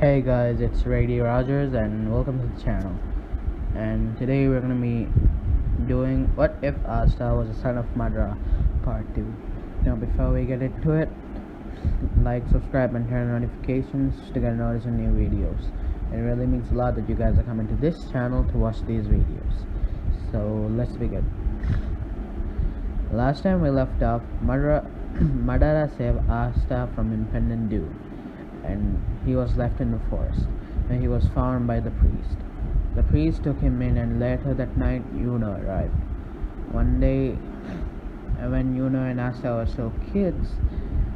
Hey guys, it's Radio Rogers and welcome to the channel. And today we're gonna be doing What If Asta Was a Son of Madara Part 2. Now before we get into it, like, subscribe and turn on notifications to get notice of new videos. It really means a lot that you guys are coming to this channel to watch these videos. So let's begin. Last time we left off, Madara saved Asta from impending doom, and he was left in the forest, and he was found by the priest. The priest took him in, and later that night Yuno arrived. One day, when Yuno and Asta were still kids,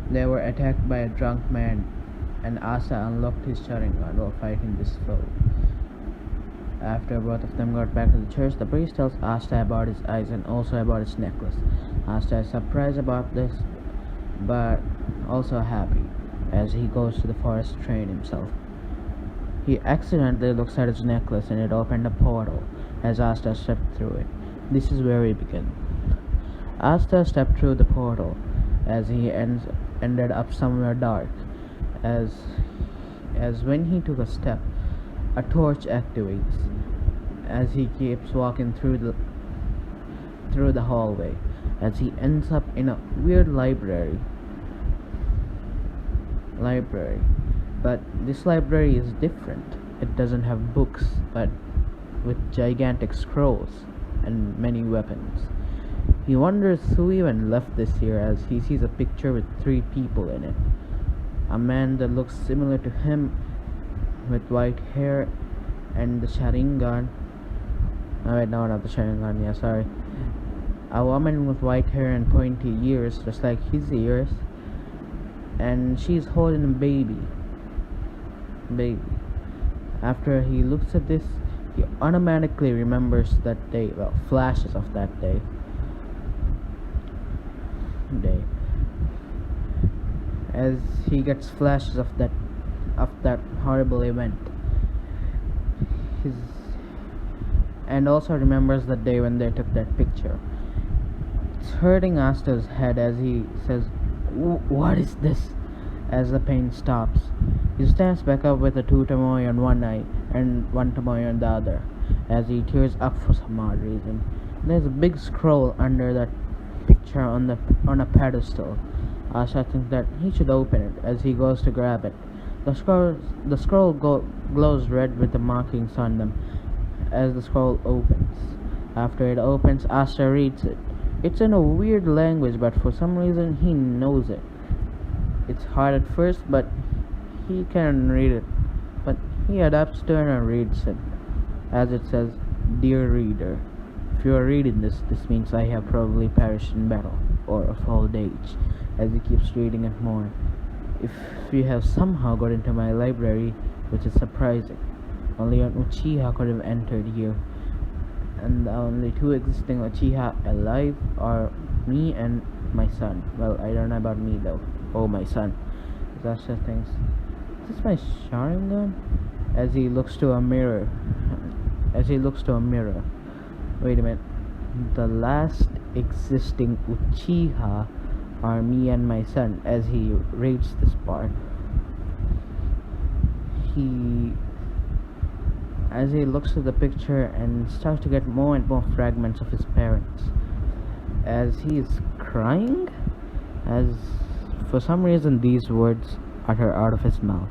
they were attacked by a drunk man, and Asta unlocked his Sharingan while fighting this foe. After both of them got back to the church, the priest tells Asta about his eyes and also about his necklace. Asta is surprised about this, but also happy, as he goes to the forest to train himself. He accidentally looks at his necklace and it opened a portal as Asta stepped through it. This is where we begin. Asta stepped through the portal as he ended up somewhere dark, as when he took a step, a torch activates as he keeps walking through the hallway, as he ends up in a weird library, but this library is different. It doesn't have books, but with gigantic scrolls and many weapons. He wonders who even left this here, as he sees a picture with 3 people in it. A man that looks similar to him with white hair and the Sharingan. Not the Sharingan, yeah, sorry. A woman with white hair and pointy ears, just like his ears, and she's holding a baby. After he looks at this, he automatically remembers that day, flashes of that day. As he gets flashes of that horrible event, and also remembers the day when they took that picture. It's hurting Asta's head as he says, "What is this?" As the pain stops, he stands back up with a 2 tomoe on one eye and 1 tomoe on the other, as he tears up for some odd reason. There's a big scroll under that picture on a pedestal. Asta thinks that he should open it as he goes to grab it. The scroll glows red with the markings on them as the scroll opens. After it opens, Asta reads it. It's in a weird language, but for some reason he knows it. It's hard at first, but he can read it. But he adapts to it and reads it, as it says, "Dear reader, if you are reading this means I have probably perished in battle or of old age." As he keeps reading it more, "If you have somehow got into my library, which is surprising. Only an Uchiha could have entered here, and the only 2 existing Uchiha alive are me and my son." Well, I don't know about me though. Oh, my son. Zasha thinks, "Is this my Sharingan?" As he looks to a mirror. Wait a minute. The last existing Uchiha are me and my son. As he reads this part, as he looks at the picture and starts to get more and more fragments of his parents, as he is crying, as for some reason these words utter out of his mouth: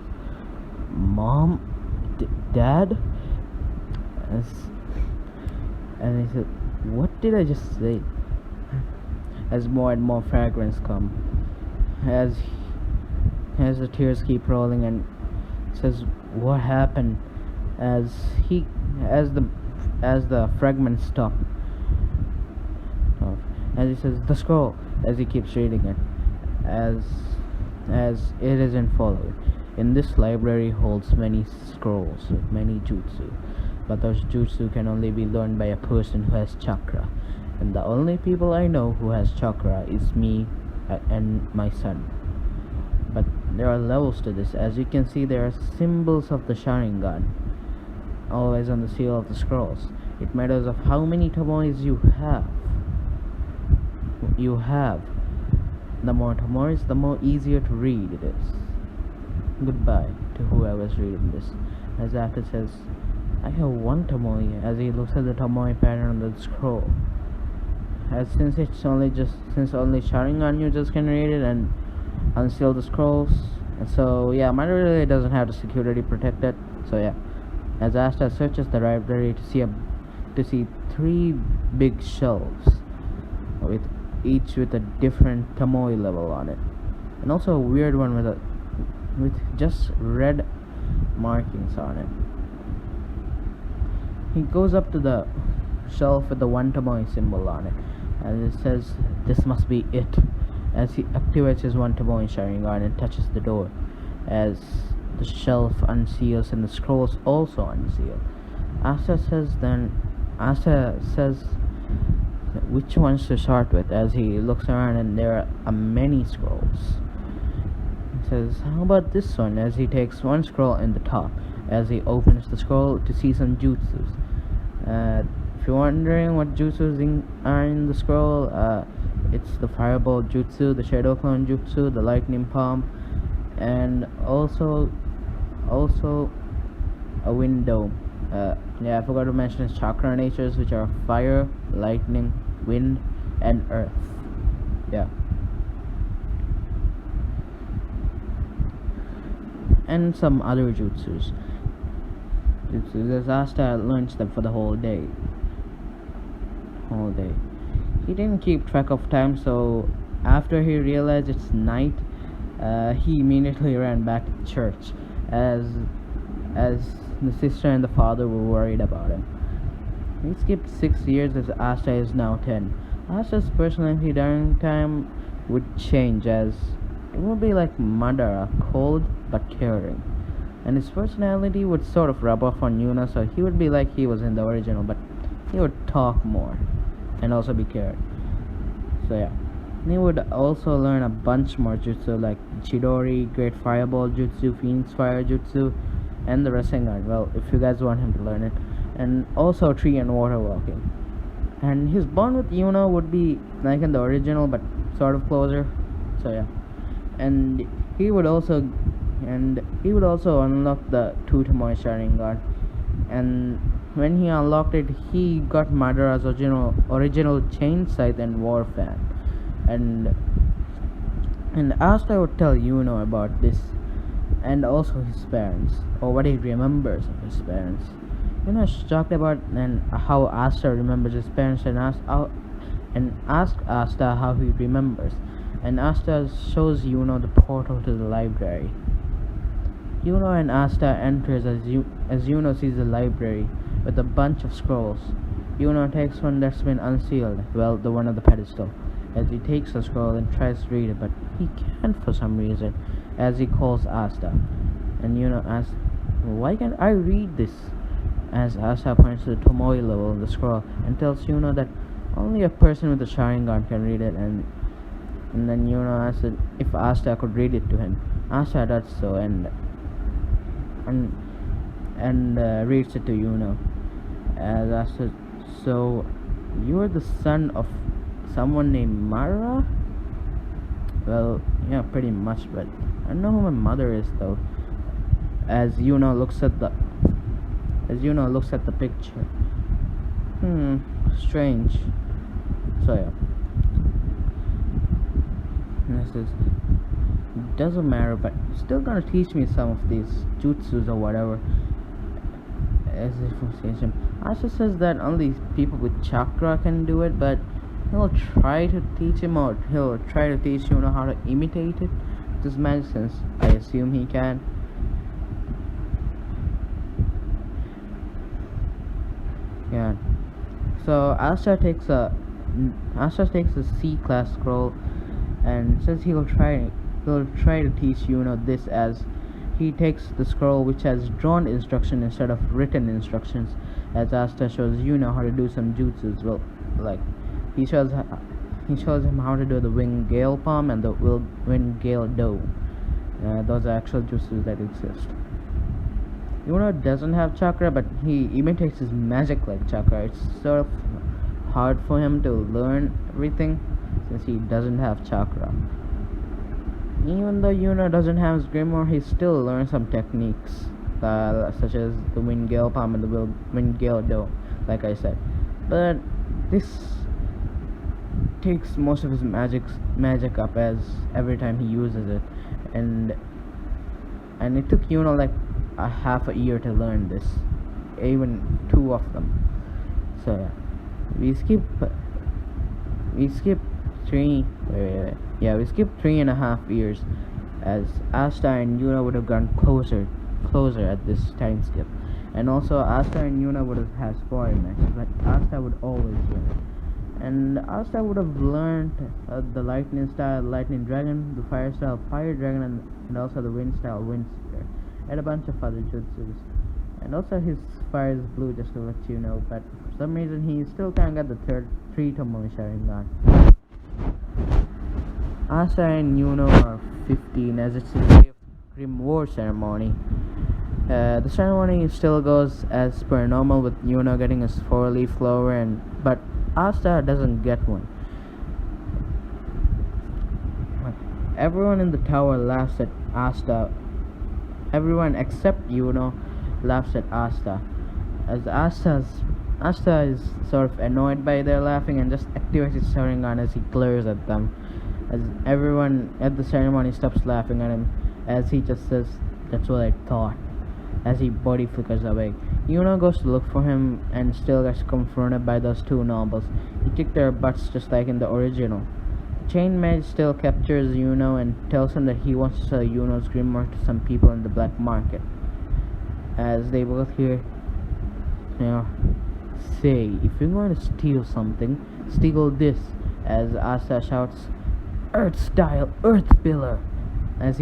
"Mom, Dad," and he said, "What did I just say?" As more and more fragments come, as the tears keep rolling, and says, "What happened?" As the fragments stop, as he says, "The scroll," as he keeps reading it, as it isn't followed. In this library holds many scrolls with many jutsu, but those jutsu can only be learned by a person who has chakra, and the only people I know who has chakra is me and my son. But there are levels to this. As you can see, there are symbols of the Sharingan always on the seal of the scrolls. It matters of how many tomoes you have. The more tomoes, the more easier to read it is. goodbye to whoever's reading this. As after says, I have one Tomoe, as he looks at the Tomoe pattern on the scroll. As since only Sharingan users can read it and unseal the scrolls. And so yeah, Madara really doesn't have the security protected. So yeah. As Asta searches the library to see three big shelves with each with a different Tomoe level on it. And also a weird one with just red markings on it. He goes up to the shelf with the one Tomoe symbol on it, and it says, "This must be it," as he activates his one Tomoe Sharingan and touches the door, as the shelf unseals and the scrolls also unseal. Asta says which ones to start with, as he looks around and there are many scrolls. He says, "How about this one?" as he takes one scroll in the top, as he opens the scroll to see some jutsus. If you're wondering what jutsus are in the scroll, it's the Fireball Jutsu, the Shadow Clone Jutsu, the Lightning Palm, and also a Wind Dome. I forgot to mention his chakra natures, which are Fire, Lightning, Wind, and Earth. Yeah. And some other jutsus. Asta learns them for the whole day. He didn't keep track of time, so after he realized it's night, he immediately ran back to church, as the sister and the father were worried about him. He skipped 6 years, as Asta is now 10. Asta's personality during time would change, as it would be like Madara, cold but caring. And his personality would sort of rub off on Yuna, so he would be like he was in the original, but he would talk more and also be cared. So yeah. And he would also learn a bunch more jutsu like Chidori, Great Fireball Jutsu, Phoenix Fire Jutsu, and the Rasengan. Well, if you guys want him to learn it. And also Tree and Water Walking. And his bond with Yuna would be like in the original, but sort of closer. So yeah. And he would also unlock the two Tomoe Sharingan, and when he unlocked it, he got Madara's original Chain Scythe and War Fan, and Asta would tell Yuno about this, and also his parents, or what he remembers of his parents. Yuno is shocked about and how Asta remembers his parents, and asked Asta how he remembers, and Asta shows Yuno the portal to the library. Yuno and Asta enters as Yuno sees the library with a bunch of scrolls. Yuno takes one that's been unsealed, well, the one on the pedestal, as he takes the scroll and tries to read it, but he can't for some reason, as he calls Asta. And Yuno asks, "Why can't I read this?" As Asta points to the Tomoe level of the scroll and tells Yuno that only a person with a Sharingan can read it, and then Yuno asks if Asta could read it to him. Asta does so, and reads it to Yuno. As Asta, "So you're the son of someone named Madara?" "Well, yeah, pretty much, but I don't know who my mother is though." As Yuno looks at the picture. Strange. So yeah. And this is, doesn't matter, but you're still gonna teach me some of these jutsus or whatever. As if from him. Asha says that only people with chakra can do it, but he'll try to teach him, or he'll try to teach Yuno how to imitate it with his magic, since I assume he can. Yeah. So Asta takes a C-class scroll and says he'll try to teach Yuno this, as he takes the scroll which has drawn instruction instead of written instructions, as Asta shows Yuno how to do some jutsus. Well, like he shows him how to do the Wind Gale Palm and the Wind Gale Dome. Those are actual jutsus that exist. Yuno doesn't have chakra, but he imitates his magic like chakra. It's sort of hard for him to learn everything since he doesn't have chakra. Even though Yuno doesn't have his grimoire, he still learns some techniques, such as the wind gale palm and the wind gale do, like I said. But this takes most of his magic up as every time he uses it, and it took Yuno like a half a year to learn this, even two of them. So yeah, we skip three. Yeah, we skipped 3.5 years, as Asta and Yuna would have gone closer at this time skip, and also Asta and Yuna would have had sparring matches, but Asta would always win. And Asta would have learned the lightning style lightning dragon, the fire style fire dragon, and also the wind style wind spear, and a bunch of other jutsus. And also his fire is blue, just to let you know, but for some reason he still can't get the third 3 Tomoe Sharingan. Asta and Yuno are 15, as it's the day of Grimoire ceremony. The ceremony still goes as per normal, with Yuno getting his 4-leaf flower, but Asta doesn't get one. Everyone in the tower laughs at Asta. Everyone except Yuno laughs at Asta, as Asta is sort of annoyed by their laughing and just activates his Sharingan as he glares at them. As everyone at the ceremony stops laughing at him, as he just says, "That's what I thought," as he body flickers away. Yuno goes to look for him and still gets confronted by those two nobles. He kicked their butts just like in the original. The chain mage still captures Yuno and tells him that he wants to sell Yuno's grimoire to some people in the black market. As they both hear, say, "If you're going to steal something, steal this," as Asta shouts, "Earth style, earth pillar," as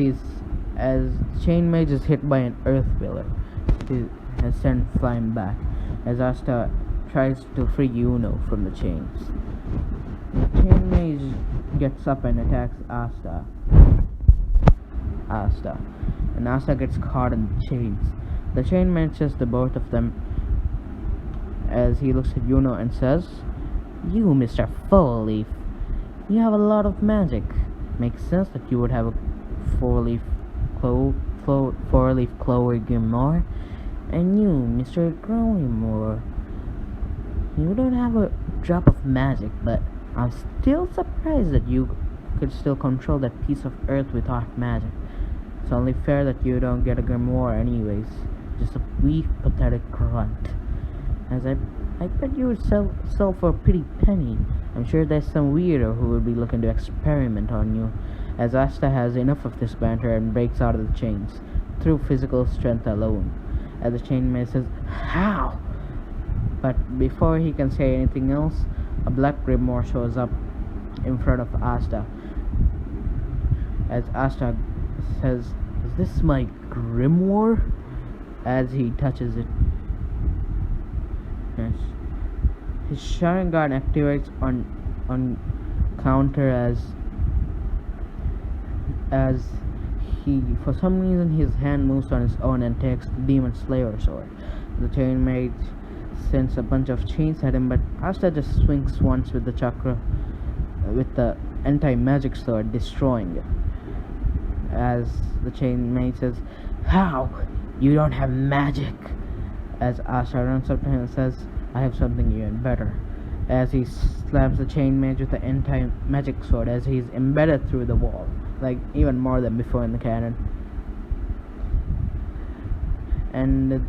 chain mage is hit by an earth pillar. He is sent flying back, as Asta tries to free Yuno from the chains. The chain mage gets up and attacks Asta, and Asta gets caught in the chains. The chain mage says the both of them, as he looks at Yuno and says, "You, Mr. Full Leaf, you have a lot of magic. Makes sense that you would have a four-leaf clover grimoire. And you, Mr. Grimoire, you don't have a drop of magic, but I'm still surprised that you could still control that piece of earth without magic. It's only fair that you don't get a grimoire anyways. Just a weak, pathetic grunt. As I bet you would sell for a pretty penny. I'm sure there's some weirdo who would be looking to experiment on you." As Asta has enough of this banter and breaks out of the chains through physical strength alone. As the chain mage says, "How?" But before he can say anything else, a black grimoire shows up in front of Asta. As Asta says, "Is this my grimoire?" as he touches it. Yes. His Sharingan activates on counter as he, for some reason, his hand moves on its own and takes the Demon Slayer sword. The chain mage sends a bunch of chains at him, but Asta just swings once with the chakra, with the anti-magic sword, destroying it. As the chain mage says, "How? You don't have magic?" As Asta runs up to him and says, "I have something even better," as he slams the chain mage with the anti-magic sword, as he's embedded through the wall, like even more than before in the canon. And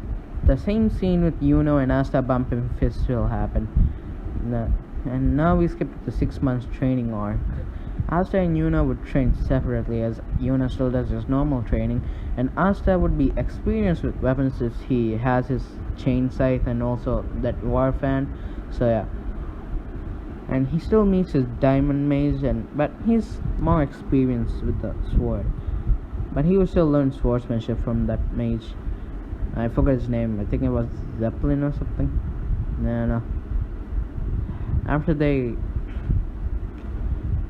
the same scene with Yuno and Asta bumping fists will happen. And now we skip to the 6 months training arc. Asta and Yuno would train separately, as Yuno still does his normal training, and Asta would be experienced with weapons as he has his chain scythe and also that war fan. So yeah, and he still meets his diamond mage, but he's more experienced with the sword. But he will still learn swordsmanship from that mage. I forgot his name. I think it was Zeppelin or something. No.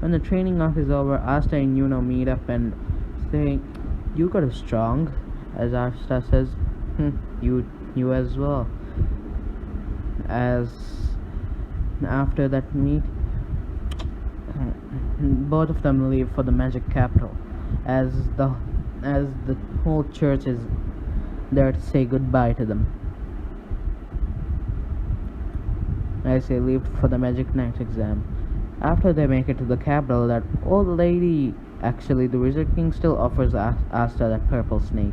When the training arc is over, Asta and Yuno meet up and say, "You got it strong," as Asta says, You as well." As after that meet, both of them leave for the magic capital, as the as the whole church is there to say goodbye to them. As they leave for the Magic Knight exam. After they make it to the capital, that old lady, actually the Wizard King, still offers Asta that purple snake.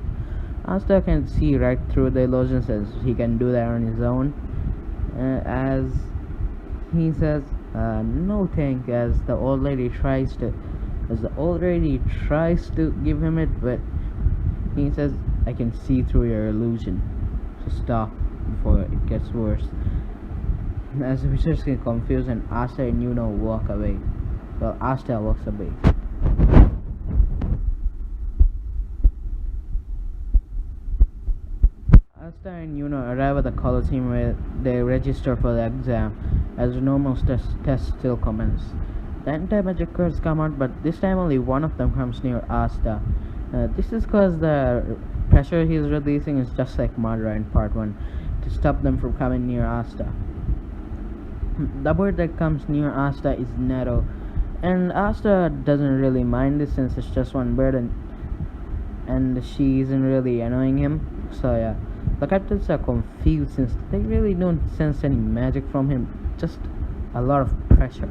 Asta can see right through the illusion, says he can do that on his own. As he says, no thank, as the old lady tries to give him it, but he says, I can see through your illusion, so stop before it gets worse. As the wizards get confused and Asta and Yuno walk away. Well, Asta walks away. Asta and Yuno arrive at the Colosseum where they register for the exam, as the normal test still commence. The anti-magic cards come out, but this time only one of them comes near Asta. This is because the pressure he is releasing is just like Madara in part 1, to stop them from coming near Asta. The bird that comes near Asta is Nero, and Asta doesn't really mind this since it's just one bird, and she isn't really annoying him. So yeah, the captains are confused since they really don't sense any magic from him, just a lot of pressure.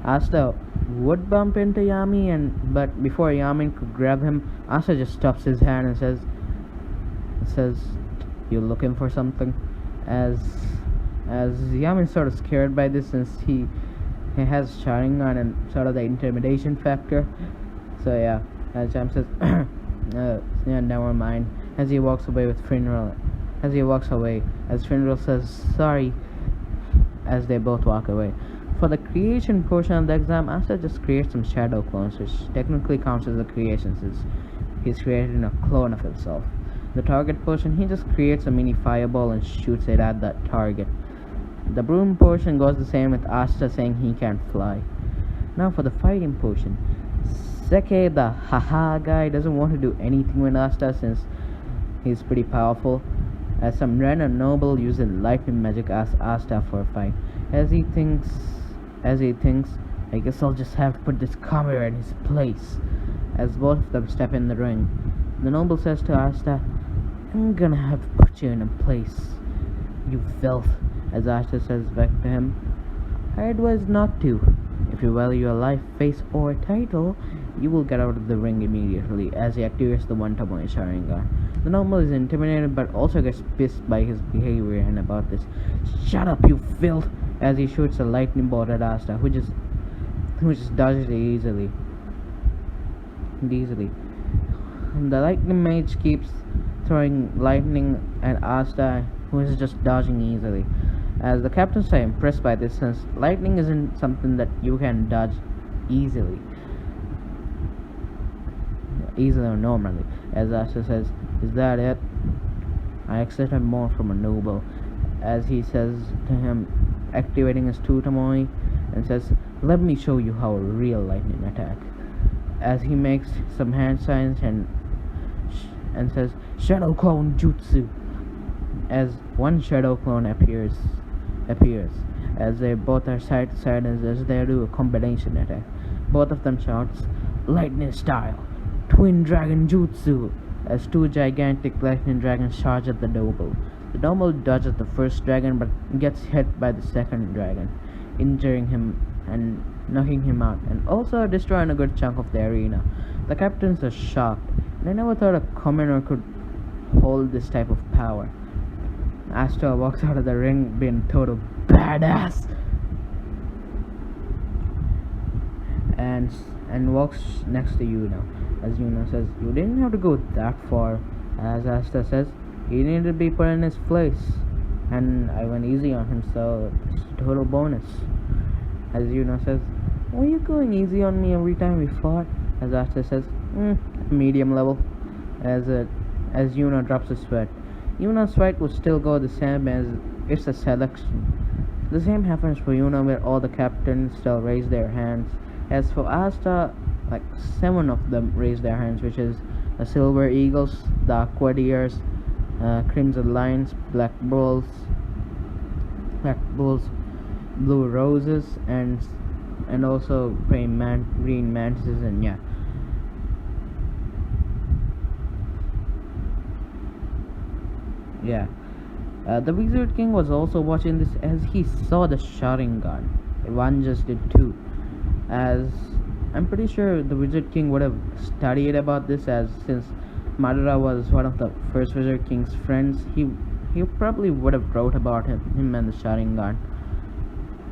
Asta would bump into Yami, but before Yami could grab him, Asta just stops his hand and says, "You looking for something?" As Yamin's sort of scared by this since he has Sharingan and sort of the intimidation factor. So yeah, as Jam says, yeah, never mind. As he walks away with Finral. As Finral says sorry, as they both walk away. For the creation portion of the exam, Asta just creates some shadow clones, which technically counts as a creation since he's creating a clone of himself. The target portion, he just creates a mini fireball and shoots it at that target. The broom portion goes the same with Asta saying he can't fly. Now for the fighting portion, Seke, the haha guy, doesn't want to do anything with Asta since he's pretty powerful, as some random noble uses lightning magic as Asta for a fight. As he thinks, I guess I'll just have to put this camera in his place. As both of them step in the ring, the noble says to Asta, I'm gonna have to put you in a place, you filth. As Asta says back to him, I advise not to. If you value your life, face, or title, you will get out of the ring immediately, as he activates the one Tomoe Sharingan. The noble is intimidated but also gets pissed by his behavior and about this. Shut up, you filth! As he shoots a lightning bolt at Asta, who just dodges it easily. The lightning mage keeps throwing lightning at Asta, who is just dodging easily. As the captains are impressed by this, since lightning isn't something that you can dodge easily or normally. As Asta says, is that it? I expected more from a noble. As he says to him, activating his two Tomoe, and says, let me show you how a real lightning attack. As he makes some hand signs and says, Shadow Clone Jutsu. As one shadow clone appears, as they both are side to side as they do a combination attack. Both of them shouts, lightning style, twin dragon jutsu, as two gigantic lightning dragons charge at the noble. The noble dodges the first dragon but gets hit by the second dragon, injuring him and knocking him out, and also destroying a good chunk of the arena. The captains are shocked. They never thought a commoner could hold this type of power. Asta walks out of the ring being total badass and walks next to Yuno. As Yuno says, you didn't have to go that far. As Asta says, he needed to be put in his place, and I went easy on him, so it's a total bonus. As Yuno says, were you going easy on me every time we fought? As Asta says, medium level. As Yuno drops a sweat. Yuno's fight would still go the same, as it's a selection. The same happens for Yuno, where all the captains still raise their hands. As for Asta, like 7 of them raise their hands, which is the Silver Eagles, the Aqua Deers, Crimson Lions, Black Bulls, Blue Roses, and and also praying green mantises, and yeah. Yeah. The Wizard King was also watching this as he saw the Sharingan. One just did too. As I'm pretty sure the Wizard King would have studied about this, as since Madara was one of the first Wizard King's friends, he probably would have wrote about him and the Sharingan.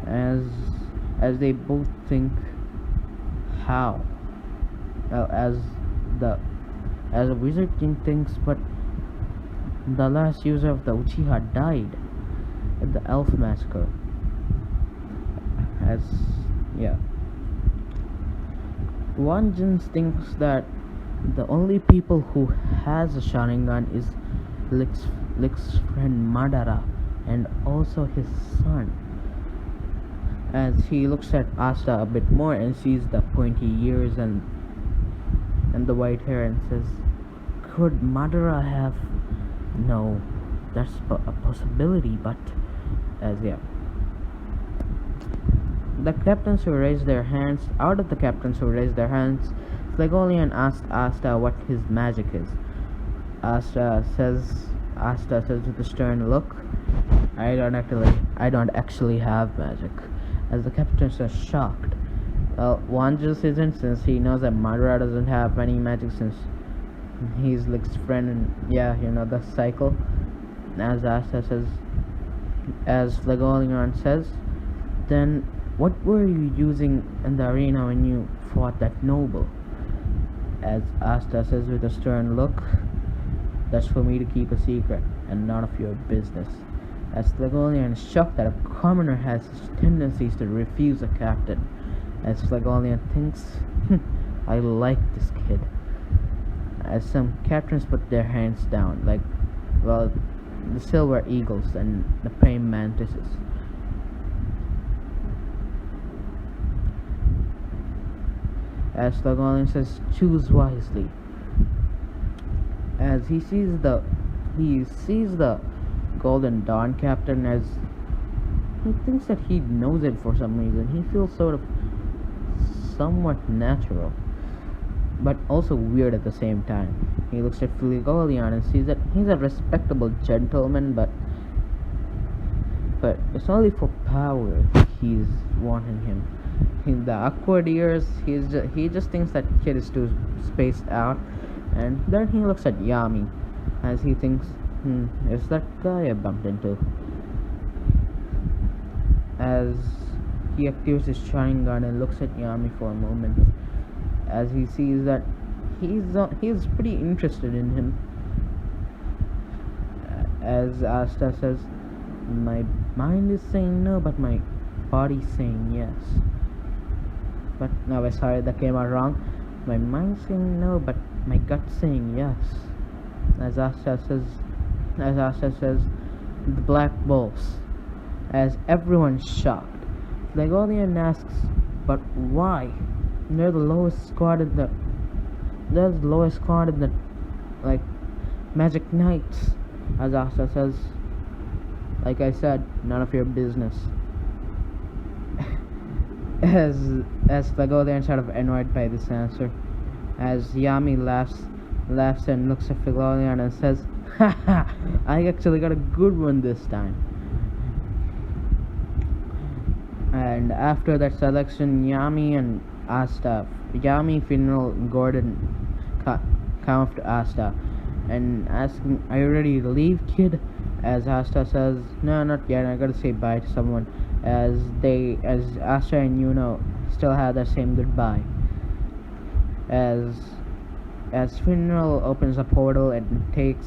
As they both think how. Well, the as the Wizard King thinks, but the last user of the Uchiha died at the Elf Massacre. As yeah. One just thinks that the only people who has a Sharingan is Lick's friend Madara and also his son. As he looks at Asta a bit more and sees the pointy ears and the white hair and says, could Madara have... No, that's a possibility, but... As yeah. The captains who raised their hands, out of the captains who raised their hands, Flegolian asked Asta what his magic is. Asta says with a stern look, I don't actually have magic. As the captains are shocked. Well, one just isn't, since he knows that Madara doesn't have any magic since he's Lick's friend, and yeah, you know the cycle. As Asta says, as Flegolian says, then what were you using in the arena when you fought that noble? As Asta says with a stern look, that's for me to keep a secret and none of your business. As Flegolian is shocked that a commoner has such tendencies to refuse a captain. As Flegolian thinks, I like this kid. As some captains put their hands down, like, well, the silver eagles and the praying mantises. As Flegolian says, choose wisely. As he sees the Golden Dawn captain, as he thinks that he knows it for some reason. He feels sort of somewhat natural, but also weird at the same time. He looks at Flegolian and sees that he's a respectable gentleman, but it's only for power he's wanting him. In the awkward years, he just thinks that kid is too spaced out, and then he looks at Yami, as he thinks, is that guy I bumped into? As he activates his Sharingan and looks at Yami for a moment, as he sees that he's pretty interested in him. As Asta says, my mind is saying no, but my body's saying yes. But no, sorry, that came out wrong. My mind's saying no, but my gut's saying yes. As Asta says, the Black Bulls. As everyone's shocked, Flegolian asks, but why? They're the lowest squad in the like Magic Knights. As Asta says, like I said, none of your business. as Flegolian sort of annoyed by this answer, as Yami laughs and looks at Flegolian and says, haha, I actually got a good one this time. And after that selection, Yami, Funeral, and Gordon come up to Asta and asking, are you ready to leave, kid? As Asta says, no, not yet, I gotta say bye to someone. As Asta and Yuno still have that same goodbye. As Funeral opens a portal and takes